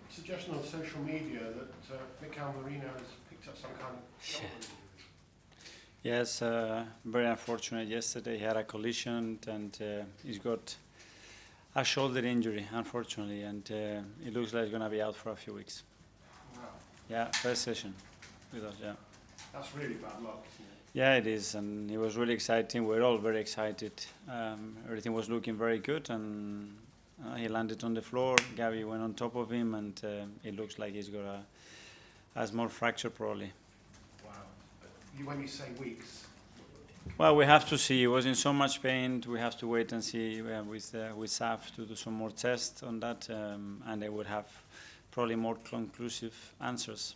suggestion on social media that Mikel Marino has picked up some kind of shoulder injury. Yes, very unfortunate. Yesterday he had a collision and he's got a shoulder injury, unfortunately, and it looks like he's going to be out for a few weeks. Wow. Yeah, first session with us, yeah. That's really bad luck, isn't it? Yeah, it is, and it was really exciting. We're all very excited. Everything was looking very good, and he landed on the floor. Gabi went on top of him, and it looks like he's got a small fracture probably. Wow. When you say weeks? Well, we have to see. He was in so much pain. We have to wait and see with SAF to do some more tests on that, and they would have probably more conclusive answers.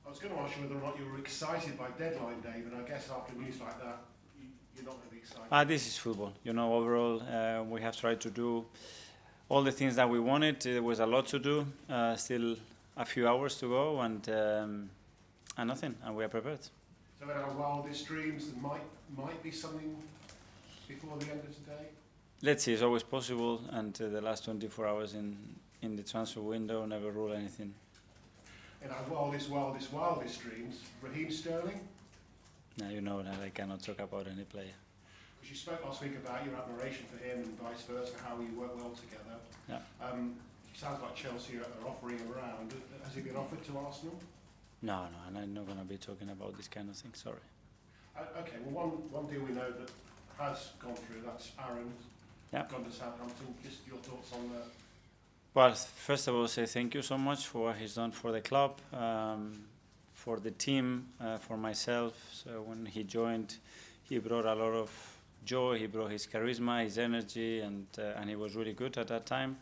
I was going to ask you whether or not you were excited by deadline day, but I guess after news like that, you're not going to be excited. This is football. Overall, we have tried to do all the things that we wanted. There was a lot to do. Still a few hours to go, and nothing, and we are prepared. So in our wildest dreams, there might be something before the end of today? Let's see, it's always possible, and the last 24 hours in the transfer window never rule anything. In our wildest dreams, Raheem Sterling? Now you know that I cannot talk about any player. Because you spoke last week about your admiration for him and vice versa, how you work well together. Yeah. Sounds like Chelsea are offering him around. Has he been offered to Arsenal? No, and I'm not going to be talking about this kind of thing, sorry. Okay, well one deal we know that has gone through, that's Aaron's gone to Southampton. Just your thoughts on that? Well, first of all, say thank you so much for what he's done for the club, for the team, for myself. So when he joined, he brought a lot of joy, he brought his charisma, his energy, and he was really good at that time.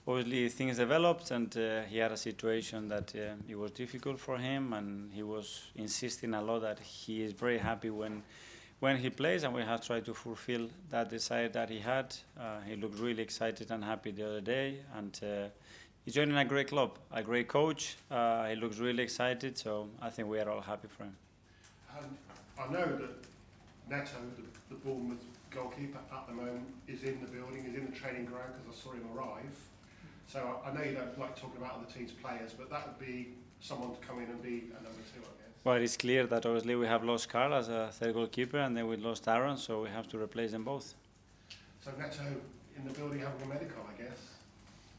Obviously, things developed, and he had a situation that it was difficult for him, and he was insisting a lot that he is very happy when he plays, and we have tried to fulfill that desire that he had. He looked really excited and happy the other day, and he's joining a great club, a great coach. He looks really excited, so I think we are all happy for him. I know that Neto, the Bournemouth goalkeeper at the moment, is in the building, is in the training ground because I saw him arrive. So I know you don't like talking about other teams' players, but that would be someone to come in and be a number two, I guess. Well, it's clear that obviously we have lost Carl as a third goalkeeper, and then we lost Aaron, so we have to replace them both. So Neto in the building having a medical, I guess?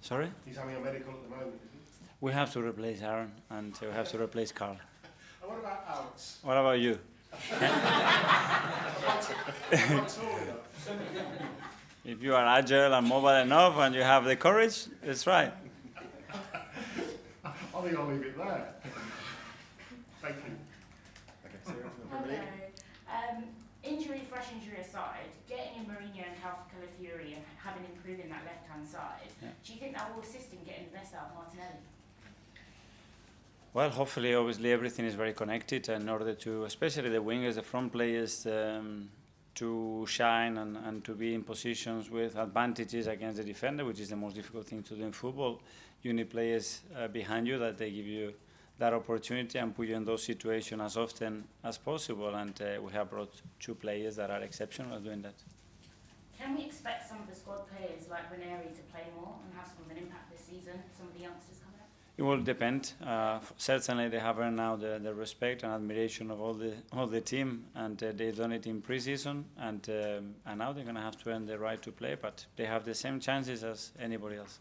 Sorry? He's having a medical at the moment, is he? We have to replace Aaron, and we have to replace Carl. And what about Alex? What about you? If you are agile and mobile enough and you have the courage, it's right. I think I'll leave it there. Thank you. Okay, so hello. Fresh injury aside, getting in Marino and Calafiori and having improving that left-hand side, do you think that will assist in getting the best out of Martinelli? Well, hopefully, obviously, everything is very connected in order to, especially the wingers, the front players, to shine and to be in positions with advantages against the defender, which is the most difficult thing to do in football. You need players behind you that they give you that opportunity and put you in those situations as often as possible. And we have brought two players that are exceptional at doing that. Can we expect some of the squad players like Ranieri to play more and have some of an impact this season? Some of the youngsters coming up? It will depend. Certainly, they have earned now the respect and admiration of all the team, and they've done it in pre-season, and now they're going to have to earn the right to play. But they have the same chances as anybody else.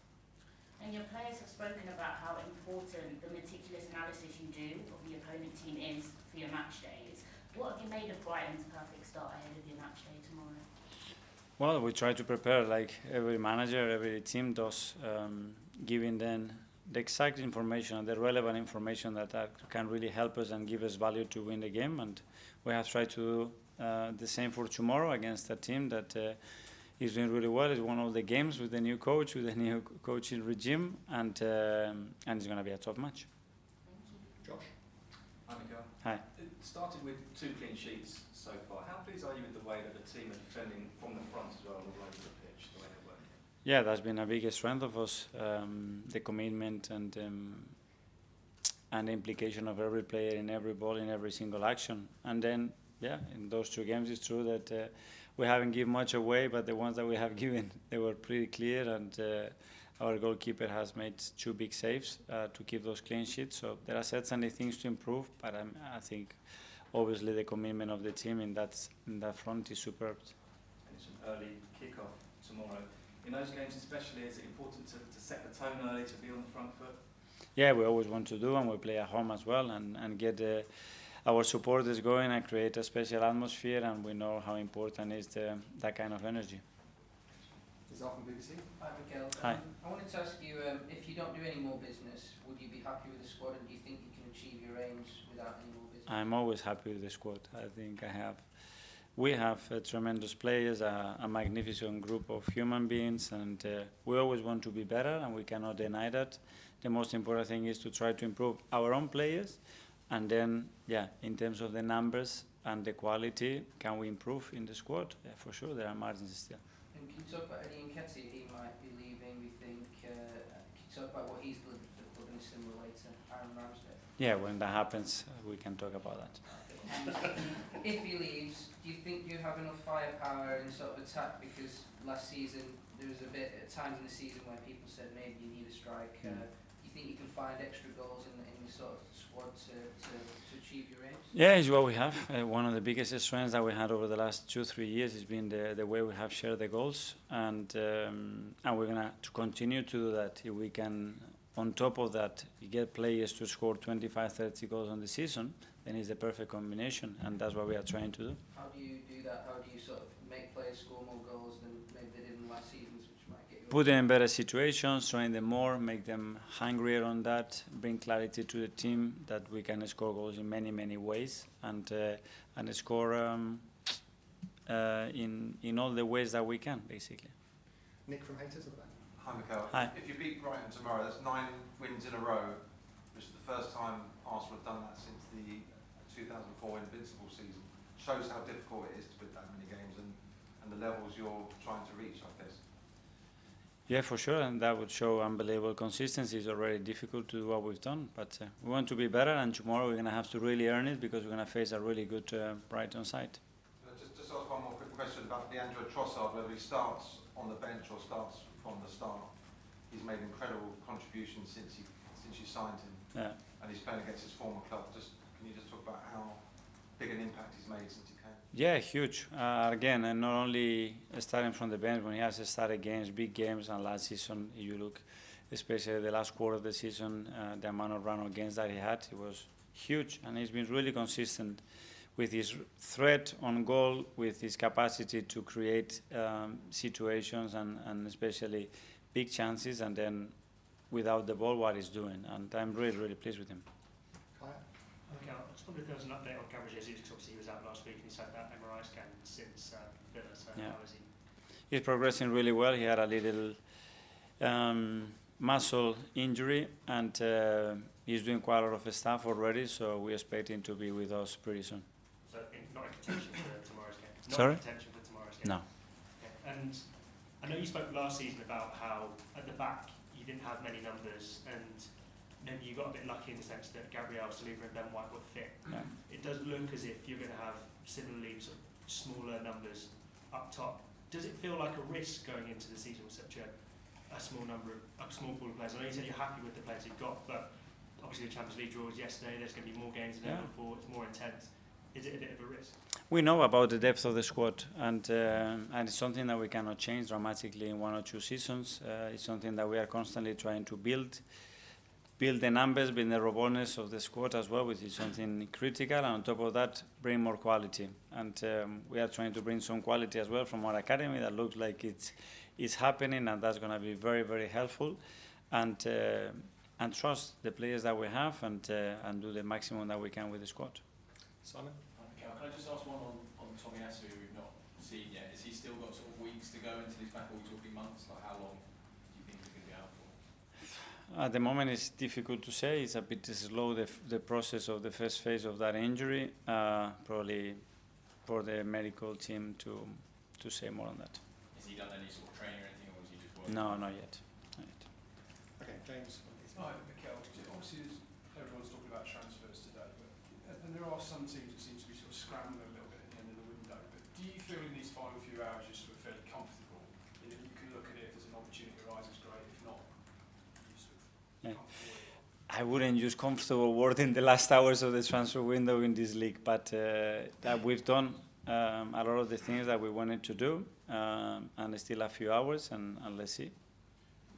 And your players have spoken about how important the meticulous analysis you do of the opponent team is for your match days. What have you made of Brighton's perfect start ahead of your match day tomorrow? Well, we try to prepare like every manager, every team does, giving them the exact information and the relevant information that can really help us and give us value to win the game. And we have tried to do the same for tomorrow against a team that is doing really well. It's one of the games with the new coach, with the new coaching regime, and it's going to be a tough match. Thank you. Josh. Hi, Mikel. Hi. It started with 2 clean sheets so far. How pleased are you with the way that the team are defending from the front as well, all over the pitch, the way they work? Yeah, that's been a big strength of us, the commitment and the implication of every player in every ball, in every single action. And then, yeah, in those 2 games, it's true that we haven't given much away, but the ones that we have given, they were pretty clear, and Our goalkeeper has made 2 big saves to keep those clean sheets. So there are certainly things to improve, but I think obviously the commitment of the team in that front is superb. It's an early kick-off tomorrow. In those games especially, is it important to set the tone early, to be on the front foot? Yeah, we always want to do, and we play at home as well, and get our supporters going and create a special atmosphere, and we know how important is that kind of energy. Hi, Mikel. Hi. I wanted to ask you, if you don't do any more business, would you be happy with the squad, and do you think you can achieve your aims without any more business? I'm always happy with the squad. I think we have tremendous players, a magnificent group of human beings, and we always want to be better, and we cannot deny that. The most important thing is to try to improve our own players, and then, in terms of the numbers and the quality, can we improve in the squad? Yeah, for sure, there are margins still. And can you talk about Eddie Nketiah? He might be leaving, we think. Can you talk about what he's delivered for the club in a similar way to Aaron Ramsdale? Yeah, when that happens, we can talk about that. If he leaves, do you think you have enough firepower in sort of attack? Because last season there was a bit at times in the season where people said maybe you need a striker. Do you think you can find extra goals in the sort of squad to achieve your aims? Yeah, it's what we have. One of the biggest strengths that we had over the last 2-3 years has been the way we have shared the goals, and we're gonna to continue to do that. If we can, on top of that, get players to score 25-30 goals on the season, then it's the perfect combination, and that's what we are trying to do. How do you do that? How do you sort of make players score more goals than maybe they did in last seasons, which might get you? Put them in better situations, train them more, make them hungrier on that, bring clarity to the team that we can score goals in many, many ways, and score in all the ways that we can, basically. Nick from Haters at the back. Hi, Mikel. Hi. If you beat Brighton tomorrow, that's 9 wins in a row, which is the first time Arsenal have done that since the 2004 Invincible season. Shows how difficult it is to win that many games and the levels you're trying to reach, I guess. Yeah, for sure, and that would show unbelievable consistency. It's already difficult to do what we've done, but we want to be better, and tomorrow we're going to have to really earn it because we're going to face a really good Brighton side. Just ask one more quick question about Leandro Trossard, whether he starts on the bench or starts from the start. He's made incredible contributions since you signed him, and he's playing against his former club. Can you just talk about how big an impact he's made since he came? Yeah, huge. Again, and not only starting from the bench, when he has started games, big games, and last season, if you look, especially the last quarter of the season, the amount of run games that he had, it was huge, and he's been really consistent with his threat on goal, with his capacity to create situations and especially big chances, and then without the ball, what he's doing. And I'm really, really pleased with him. Okay, I just wondered if there was an update on Gabriel Jesus, because obviously he was out last week and he's had that MRI scan since Villa, so how is he? He's progressing really well. He had a little muscle injury, and he's doing quite a lot of stuff already, so we expect him to be with us pretty soon. So not in contention for tomorrow's game? Not Sorry? in contention for tomorrow's game? No. Okay. And I know you spoke last season about how at the back you didn't have many numbers, and maybe you got a bit lucky in the sense that Gabriel, Saliba and Ben White were fit. Yeah. It does look as if you're going to have similarly sort of smaller numbers up top. Does it feel like a risk going into the season with such a small pool of players? I know you said you're happy with the players you've got, but obviously the Champions League draw was yesterday. There's going to be more games than ever before. It's more intense. Is it a bit of a risk? We know about the depth of the squad, and it's something that we cannot change dramatically in 1 or 2 seasons. It's something that we are constantly trying to build the numbers, build the robustness of the squad as well, which is something critical, and on top of that, bring more quality. And we are trying to bring some quality as well from our academy that looks like it's happening, and that's going to be very, very helpful. And trust the players that we have, and do the maximum that we can with the squad. Simon? Can I just ask one on Tomiyasu, who we've not seen yet? Has he still got sort of weeks to go until he's back, or are we talking months? Like, how long do you think he's going to be out for? At the moment, it's difficult to say. It's a bit slow, the process of the first phase of that injury. Probably for the medical team to say more on that. Has he done any sort of training or anything, or is he just working? No, not yet. Okay, James. Hi, Mikel. Obviously, everyone's talking about transfers today, and there are some teams that seem to be sort of scrambling a little bit at the end of the window. But do you feel in these final few hours you're sort of fairly comfortable in that you can look at it if there's an opportunity arises, great. If not, I wouldn't use comfortable word in the last hours of the transfer window in this league, but that we've done a lot of the things that we wanted to do, and still a few hours, and let's see.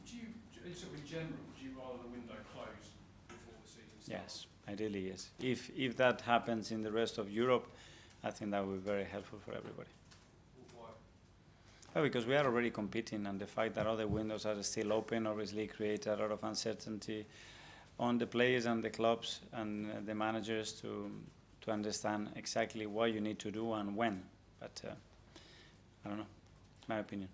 Would you, sort of in general, would you rather the window closed before the season starts? Yes, ideally yes. If that happens in the rest of Europe, I think that would be very helpful for everybody. Why? Well, because we are already competing, and the fact that other windows are still open obviously creates a lot of uncertainty on the players and the clubs and the managers to understand exactly what you need to do and when. But I don't know, it's my opinion.